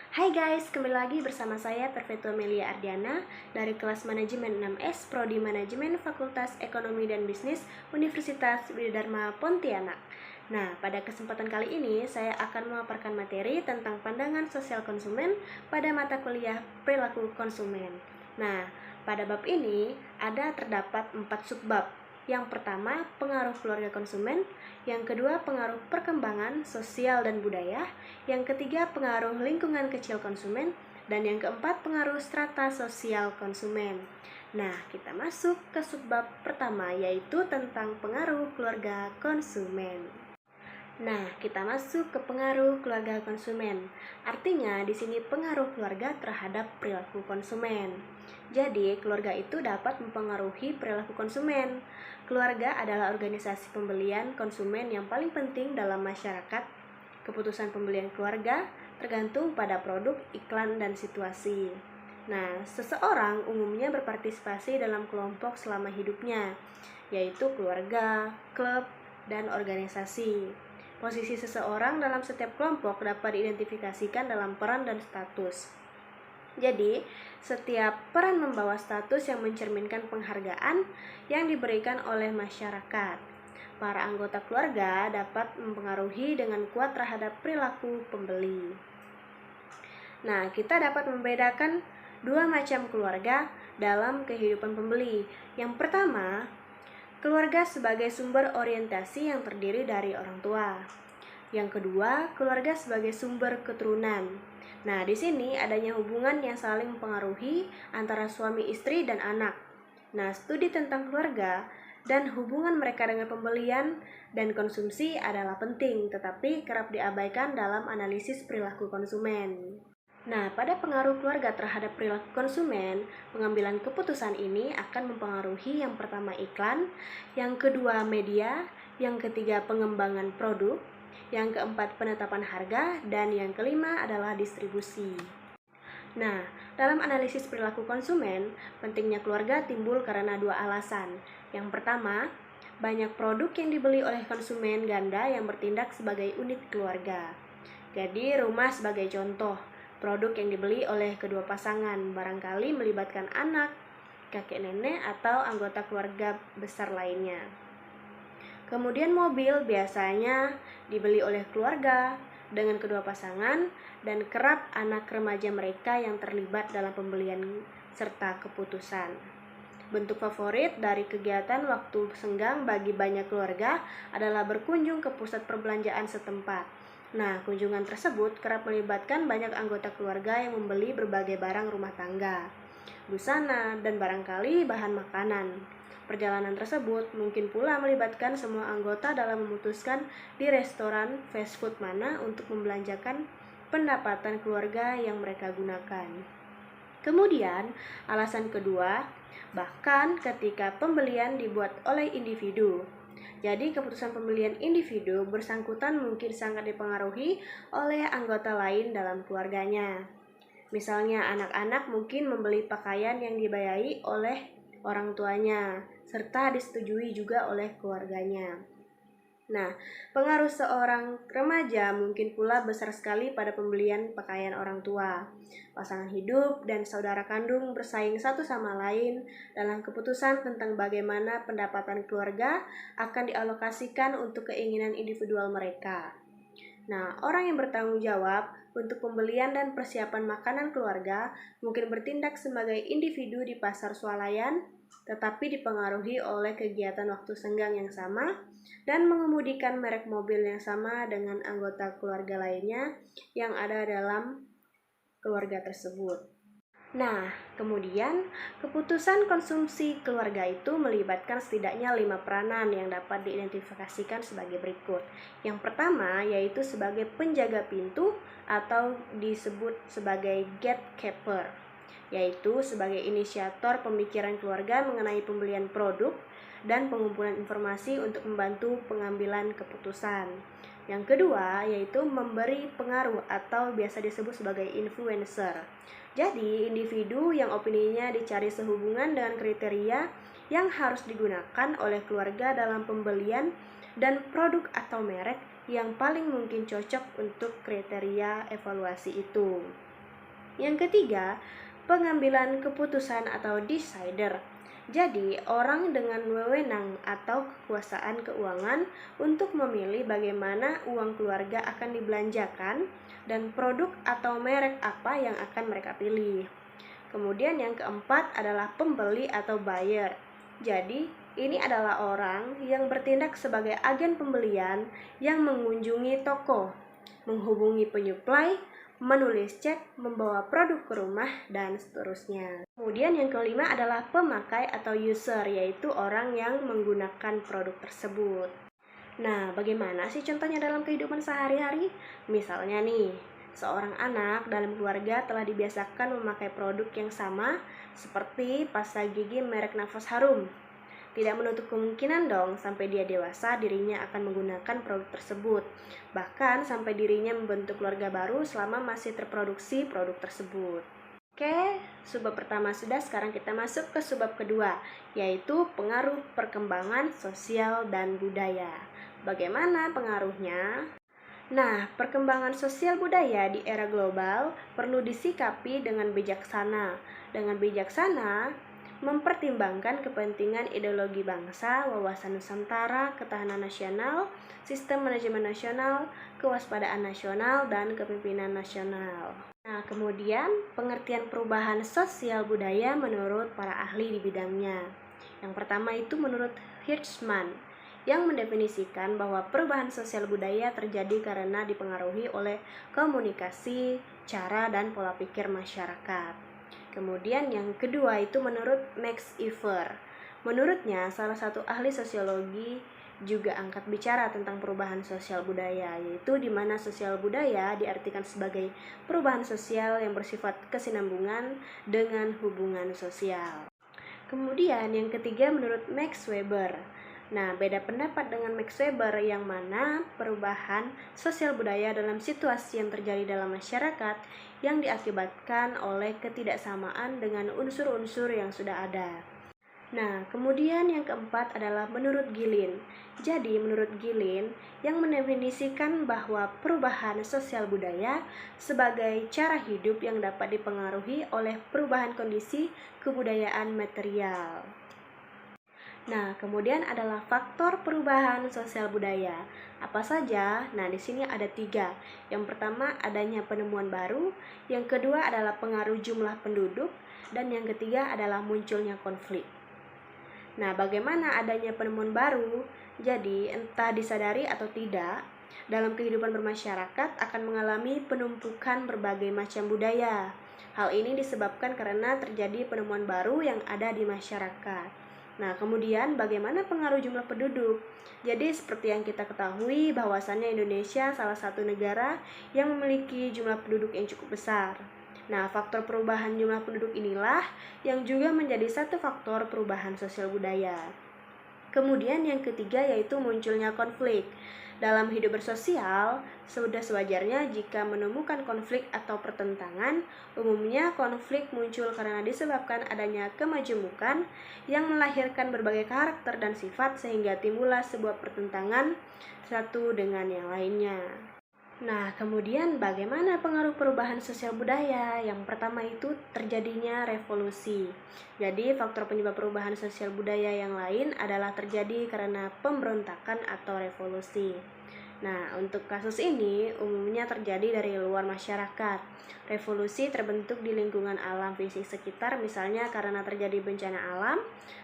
Hai guys, kembali lagi bersama saya Perpetua Melia Ardiana dari kelas Manajemen 6S Prodi Manajemen Fakultas Ekonomi dan Bisnis Universitas Widadharma Pontianak. Nah, pada kesempatan kali ini saya akan memaparkan materi tentang pandangan sosial konsumen pada mata kuliah perilaku konsumen. Nah, pada bab ini terdapat 4 subbab. Yang pertama, pengaruh keluarga konsumen. Yang kedua, pengaruh perkembangan sosial dan budaya. Yang ketiga, pengaruh lingkungan kecil konsumen. Dan yang keempat, pengaruh strata sosial konsumen. Nah, kita masuk ke subbab pertama, yaitu tentang pengaruh keluarga konsumen. Nah, kita masuk ke pengaruh keluarga konsumen. Artinya, di sini pengaruh keluarga terhadap perilaku konsumen. Jadi, keluarga itu dapat mempengaruhi perilaku konsumen. Keluarga adalah organisasi pembelian konsumen yang paling penting dalam masyarakat. Keputusan pembelian keluarga tergantung pada produk, iklan, dan situasi. Nah, seseorang umumnya berpartisipasi dalam kelompok selama hidupnya, yaitu keluarga, klub, dan organisasi. Posisi seseorang dalam setiap kelompok dapat diidentifikasikan dalam peran dan status. Jadi, setiap peran membawa status yang mencerminkan penghargaan yang diberikan oleh masyarakat. Para anggota keluarga dapat mempengaruhi dengan kuat terhadap perilaku pembeli. Nah, kita dapat membedakan dua macam keluarga dalam kehidupan pembeli. Yang pertama, keluarga sebagai sumber orientasi yang terdiri dari orang tua. Yang kedua, keluarga sebagai sumber keturunan. Nah, di sini adanya hubungan yang saling mempengaruhi antara suami istri dan anak. Nah, studi tentang keluarga dan hubungan mereka dengan pembelian dan konsumsi adalah penting, tetapi kerap diabaikan dalam analisis perilaku konsumen. Nah, pada pengaruh keluarga terhadap perilaku konsumen, pengambilan keputusan ini akan mempengaruhi yang pertama iklan, yang kedua media, yang ketiga pengembangan produk, yang keempat penetapan harga, dan yang kelima adalah distribusi. Nah, dalam analisis perilaku konsumen, pentingnya keluarga timbul karena dua alasan. Yang pertama, banyak produk yang dibeli oleh konsumen ganda yang bertindak sebagai unit keluarga. Jadi, rumah sebagai contoh, produk yang dibeli oleh kedua pasangan barangkali melibatkan anak, kakek nenek, atau anggota keluarga besar lainnya. Kemudian mobil biasanya dibeli oleh keluarga dengan kedua pasangan dan kerap anak remaja mereka yang terlibat dalam pembelian serta keputusan. Bentuk favorit dari kegiatan waktu senggang bagi banyak keluarga adalah berkunjung ke pusat perbelanjaan setempat. Nah, kunjungan tersebut kerap melibatkan banyak anggota keluarga yang membeli berbagai barang rumah tangga, busana, dan barangkali bahan makanan. Perjalanan tersebut mungkin pula melibatkan semua anggota dalam memutuskan di restoran fast food mana untuk membelanjakan pendapatan keluarga yang mereka gunakan. Kemudian, alasan kedua, bahkan ketika pembelian dibuat oleh individu. Jadi, keputusan pembelian individu bersangkutan mungkin sangat dipengaruhi oleh anggota lain dalam keluarganya. Misalnya, anak-anak mungkin membeli pakaian yang dibiayai oleh orang tuanya, serta disetujui juga oleh keluarganya. Nah, pengaruh seorang remaja mungkin pula besar sekali pada pembelian pakaian orang tua. Pasangan hidup dan saudara kandung bersaing satu sama lain dalam keputusan tentang bagaimana pendapatan keluarga akan dialokasikan untuk keinginan individual mereka. Nah, orang yang bertanggung jawab untuk pembelian dan persiapan makanan keluarga mungkin bertindak sebagai individu di pasar swalayan, tetapi dipengaruhi oleh kegiatan waktu senggang yang sama dan mengemudikan merek mobil yang sama dengan anggota keluarga lainnya yang ada dalam keluarga tersebut. Nah, kemudian keputusan konsumsi keluarga itu melibatkan setidaknya 5 peranan yang dapat diidentifikasikan sebagai berikut. Yang pertama yaitu sebagai penjaga pintu atau disebut sebagai gatekeeper, yaitu sebagai inisiator pemikiran keluarga mengenai pembelian produk dan pengumpulan informasi untuk membantu pengambilan keputusan. Yang kedua yaitu memberi pengaruh atau biasa disebut sebagai influencer. Jadi, individu yang opininya dicari sehubungan dengan kriteria yang harus digunakan oleh keluarga dalam pembelian dan produk atau merek yang paling mungkin cocok untuk kriteria evaluasi itu. Yang ketiga, pengambilan keputusan atau decider. Jadi, orang dengan wewenang atau kekuasaan keuangan untuk memilih bagaimana uang keluarga akan dibelanjakan dan produk atau merek apa yang akan mereka pilih. Kemudian yang keempat adalah pembeli atau buyer. Jadi, ini adalah orang yang bertindak sebagai agen pembelian yang mengunjungi toko, menghubungi penyuplai, menulis cek, membawa produk ke rumah, dan seterusnya. Kemudian yang kelima adalah pemakai atau user, yaitu orang yang menggunakan produk tersebut. Nah, bagaimana sih contohnya dalam kehidupan sehari-hari? Misalnya nih, seorang anak dalam keluarga telah dibiasakan memakai produk yang sama seperti pasta gigi merek Nafas Harum. Tidak menutup kemungkinan dong sampai dia dewasa dirinya akan menggunakan produk tersebut. Bahkan sampai dirinya membentuk keluarga baru selama masih terproduksi produk tersebut. Oke, subbab pertama sudah, sekarang kita masuk ke subbab kedua, yaitu pengaruh perkembangan sosial dan budaya. Bagaimana pengaruhnya? Nah, perkembangan sosial budaya di era global perlu disikapi dengan bijaksana. Dengan bijaksana, mempertimbangkan kepentingan ideologi bangsa, wawasan Nusantara, ketahanan nasional, sistem manajemen nasional, kewaspadaan nasional, dan kepemimpinan nasional. Nah, kemudian pengertian perubahan sosial budaya menurut para ahli di bidangnya. Yang pertama itu menurut Hirschman, yang mendefinisikan bahwa perubahan sosial budaya terjadi karena dipengaruhi oleh komunikasi, cara, dan pola pikir masyarakat. Kemudian yang kedua itu menurut Max Iver. Menurutnya, salah satu ahli sosiologi juga angkat bicara tentang perubahan sosial budaya, yaitu di mana sosial budaya diartikan sebagai perubahan sosial yang bersifat kesinambungan dengan hubungan sosial. Kemudian yang ketiga menurut Max Weber. Nah, beda pendapat dengan Max Weber yang mana perubahan sosial budaya dalam situasi yang terjadi dalam masyarakat yang diakibatkan oleh ketidaksamaan dengan unsur-unsur yang sudah ada. Nah, kemudian yang keempat adalah menurut Gilin. Jadi, menurut Gilin yang mendefinisikan bahwa perubahan sosial budaya sebagai cara hidup yang dapat dipengaruhi oleh perubahan kondisi kebudayaan material. Nah, kemudian adalah faktor perubahan sosial budaya. Apa saja? Nah, di sini ada 3. Yang pertama, adanya penemuan baru. Yang kedua adalah pengaruh jumlah penduduk. Dan yang ketiga adalah munculnya konflik. Nah, bagaimana adanya penemuan baru? Jadi, entah disadari atau tidak, dalam kehidupan bermasyarakat akan mengalami penumpukan berbagai macam budaya. Hal ini disebabkan karena terjadi penemuan baru yang ada di masyarakat. Nah, kemudian bagaimana pengaruh jumlah penduduk? Jadi seperti yang kita ketahui bahwasannya Indonesia salah satu negara yang memiliki jumlah penduduk yang cukup besar. Nah, faktor perubahan jumlah penduduk inilah yang juga menjadi satu faktor perubahan sosial budaya. Kemudian yang ketiga yaitu munculnya konflik. Dalam hidup bersosial, sudah sewajarnya jika menemukan konflik atau pertentangan, umumnya konflik muncul karena disebabkan adanya kemajemukan yang melahirkan berbagai karakter dan sifat sehingga timbullah sebuah pertentangan satu dengan yang lainnya. Nah, kemudian bagaimana pengaruh perubahan sosial budaya? Yang pertama itu terjadinya revolusi. Jadi, faktor penyebab perubahan sosial budaya yang lain adalah terjadi karena pemberontakan atau revolusi. Nah, untuk kasus ini umumnya terjadi dari luar masyarakat. Revolusi terbentuk di lingkungan alam fisik sekitar, misalnya karena terjadi bencana alam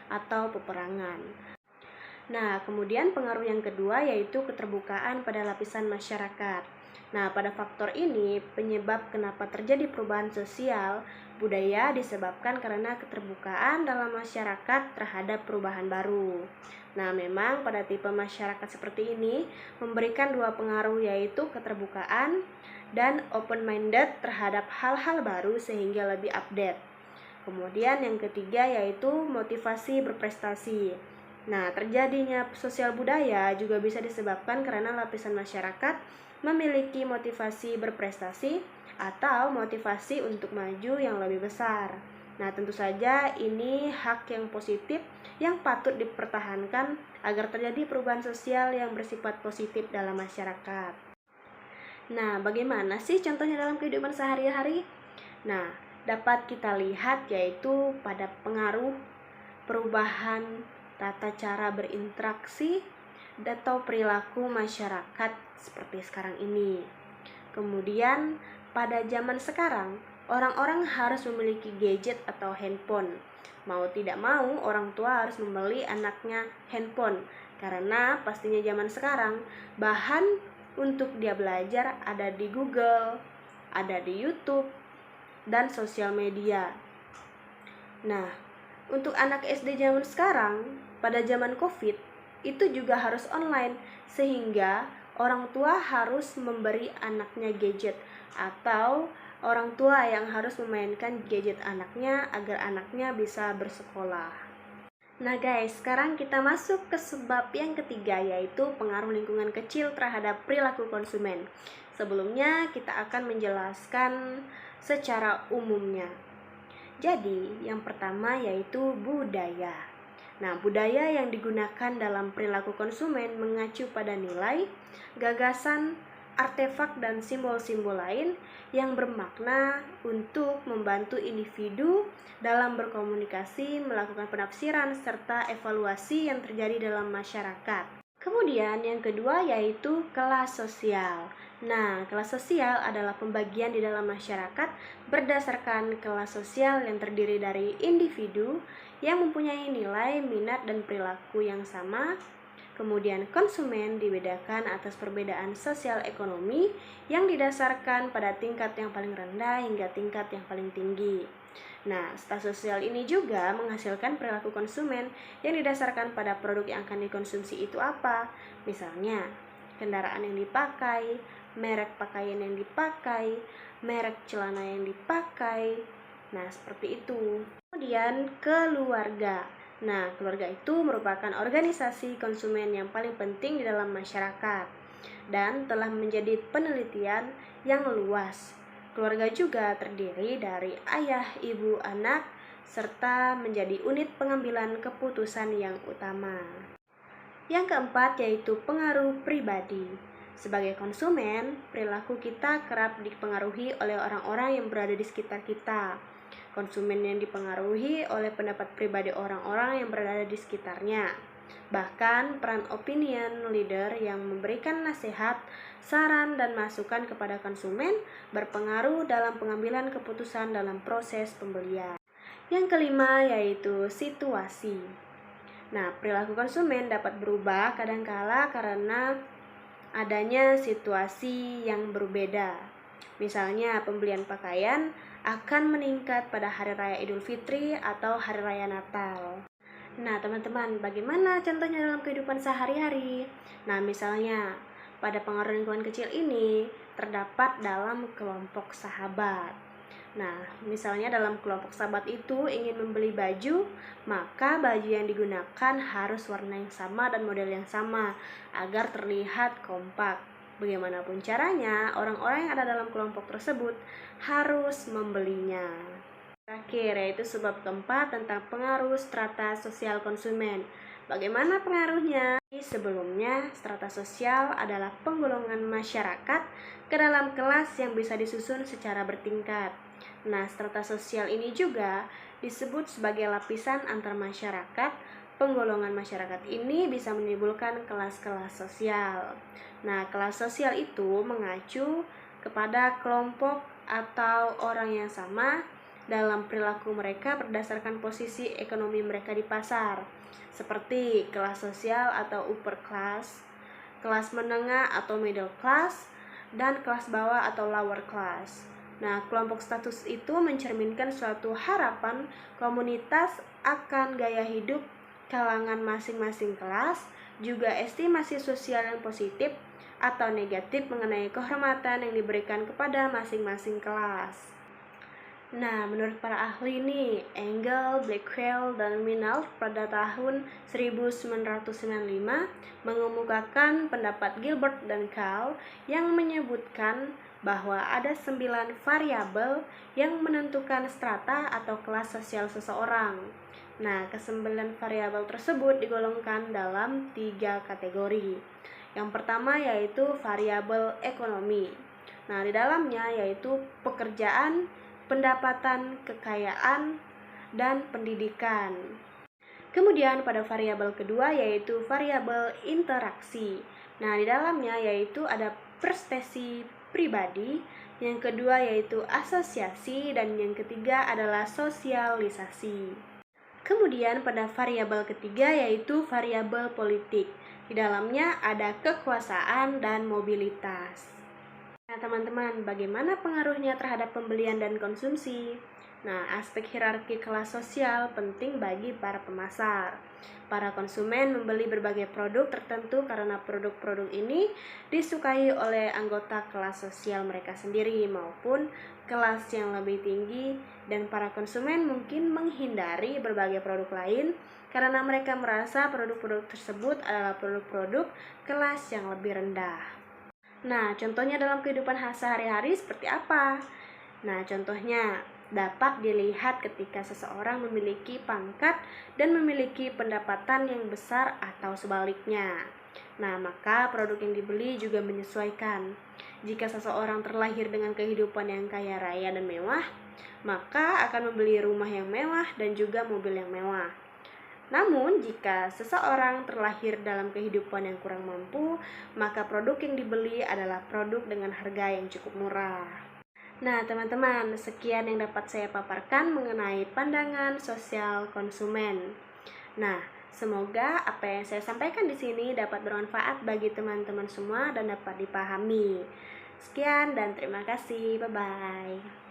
atau peperangan. Nah, kemudian pengaruh yang kedua yaitu keterbukaan pada lapisan masyarakat. Nah, pada faktor ini, penyebab kenapa terjadi perubahan sosial budaya disebabkan karena keterbukaan dalam masyarakat terhadap perubahan baru. Nah, memang pada tipe masyarakat seperti ini memberikan 2 pengaruh yaitu keterbukaan dan open-minded terhadap hal-hal baru sehingga lebih update. Kemudian yang ketiga yaitu motivasi berprestasi. Nah, terjadinya sosial budaya juga bisa disebabkan karena lapisan masyarakat memiliki motivasi berprestasi atau motivasi untuk maju yang lebih besar. Nah, tentu saja ini hak yang positif yang patut dipertahankan agar terjadi perubahan sosial yang bersifat positif dalam masyarakat. Nah, bagaimana sih contohnya dalam kehidupan sehari-hari? Nah, dapat kita lihat yaitu pada pengaruh perubahan tata cara berinteraksi atau perilaku masyarakat seperti sekarang ini. Kemudian, pada zaman sekarang, orang-orang harus memiliki gadget atau handphone. Mau tidak mau, orang tua harus membeli anaknya handphone karena pastinya zaman sekarang bahan untuk dia belajar ada di Google, ada di YouTube, dan sosial media. Nah, untuk anak SD zaman sekarang, pada zaman COVID, itu juga harus online, sehingga orang tua harus memberi anaknya gadget, atau orang tua yang harus memainkan gadget anaknya agar anaknya bisa bersekolah. Nah guys, sekarang kita masuk ke sebab yang ketiga, yaitu pengaruh lingkungan kecil terhadap perilaku konsumen. Sebelumnya kita akan menjelaskan secara umumnya. Jadi, yang pertama yaitu budaya. Nah, budaya yang digunakan dalam perilaku konsumen mengacu pada nilai, gagasan, artefak, dan simbol-simbol lain yang bermakna untuk membantu individu dalam berkomunikasi, melakukan penafsiran, serta evaluasi yang terjadi dalam masyarakat. Kemudian yang kedua yaitu kelas sosial. Nah, kelas sosial adalah pembagian di dalam masyarakat berdasarkan kelas sosial yang terdiri dari individu yang mempunyai nilai, minat, dan perilaku yang sama. Kemudian konsumen dibedakan atas perbedaan sosial ekonomi yang didasarkan pada tingkat yang paling rendah hingga tingkat yang paling tinggi. Nah, status sosial ini juga menghasilkan perilaku konsumen yang didasarkan pada produk yang akan dikonsumsi itu apa. Misalnya, kendaraan yang dipakai, merek pakaian yang dipakai, merek celana yang dipakai. Nah, seperti itu. Kemudian keluarga. Nah, keluarga itu merupakan organisasi konsumen yang paling penting di dalam masyarakat dan telah menjadi penelitian yang luas. Keluarga juga terdiri dari ayah, ibu, anak, serta menjadi unit pengambilan keputusan yang utama. Yang keempat yaitu pengaruh pribadi. Sebagai konsumen, perilaku kita kerap dipengaruhi oleh orang-orang yang berada di sekitar kita. Konsumen yang dipengaruhi oleh pendapat pribadi orang-orang yang berada di sekitarnya. Bahkan peran opinion leader yang memberikan nasihat, saran, dan masukan kepada konsumen berpengaruh dalam pengambilan keputusan dalam proses pembelian. Yang kelima yaitu situasi. Nah, perilaku konsumen dapat berubah kadangkala karena adanya situasi yang berbeda. Misalnya, pembelian pakaian akan meningkat pada Hari Raya Idul Fitri atau Hari Raya Natal. Nah, teman-teman, bagaimana contohnya dalam kehidupan sehari-hari? Nah, misalnya, pada pengaruh lingkungan kecil ini terdapat dalam kelompok sahabat. Nah, misalnya dalam kelompok sahabat itu ingin membeli baju, maka baju yang digunakan harus warna yang sama dan model yang sama agar terlihat kompak. Bagaimanapun caranya, orang-orang yang ada dalam kelompok tersebut harus membelinya. Terakhir, yaitu sebab keempat tentang pengaruh strata sosial konsumen. Bagaimana pengaruhnya? Sebelumnya, strata sosial adalah penggolongan masyarakat ke dalam kelas yang bisa disusun secara bertingkat. Nah, strata sosial ini juga disebut sebagai lapisan antar masyarakat. Penggolongan masyarakat ini bisa menimbulkan kelas-kelas sosial. Nah, kelas sosial itu mengacu kepada kelompok atau orang yang sama dalam perilaku mereka berdasarkan posisi ekonomi mereka di pasar, seperti kelas sosial atau upper class, kelas menengah atau middle class, dan kelas bawah atau lower class. Nah, kelompok status itu mencerminkan suatu harapan komunitas akan gaya hidup kalangan masing-masing kelas, juga estimasi sosial yang positif atau negatif mengenai kehormatan yang diberikan kepada masing-masing kelas. Nah, menurut para ahli nih, Engel, Blackwell, dan Minault pada tahun 1995 mengemukakan pendapat Gilbert dan Carl yang menyebutkan bahwa ada 9 variabel yang menentukan strata atau kelas sosial seseorang. Nah, ke-9 variabel tersebut digolongkan dalam 3 kategori. Yang pertama yaitu variabel ekonomi. Nah, di dalamnya yaitu pekerjaan pendapatan, kekayaan, dan pendidikan. Kemudian pada variabel kedua yaitu variabel interaksi. Nah, di dalamnya yaitu ada prestasi pribadi, yang kedua yaitu asosiasi, dan yang ketiga adalah sosialisasi. Kemudian pada variabel ketiga yaitu variabel politik. Di dalamnya ada kekuasaan dan mobilitas. Nah, teman-teman, bagaimana pengaruhnya terhadap pembelian dan konsumsi? Nah, aspek hierarki kelas sosial penting bagi para pemasar. Para konsumen membeli berbagai produk tertentu karena produk-produk ini disukai oleh anggota kelas sosial mereka sendiri maupun kelas yang lebih tinggi, dan para konsumen mungkin menghindari berbagai produk lain karena mereka merasa produk-produk tersebut adalah produk-produk kelas yang lebih rendah. Nah, contohnya dalam kehidupan sehari-hari seperti apa? Nah, contohnya dapat dilihat ketika seseorang memiliki pangkat dan memiliki pendapatan yang besar atau sebaliknya. Nah, maka produk yang dibeli juga menyesuaikan. Jika seseorang terlahir dengan kehidupan yang kaya raya dan mewah, maka akan membeli rumah yang mewah dan juga mobil yang mewah. Namun, jika seseorang terlahir dalam kehidupan yang kurang mampu, maka produk yang dibeli adalah produk dengan harga yang cukup murah. Nah, teman-teman, sekian yang dapat saya paparkan mengenai pandangan sosial konsumen. Nah, semoga apa yang saya sampaikan di sini dapat bermanfaat bagi teman-teman semua dan dapat dipahami. Sekian dan terima kasih. Bye-bye.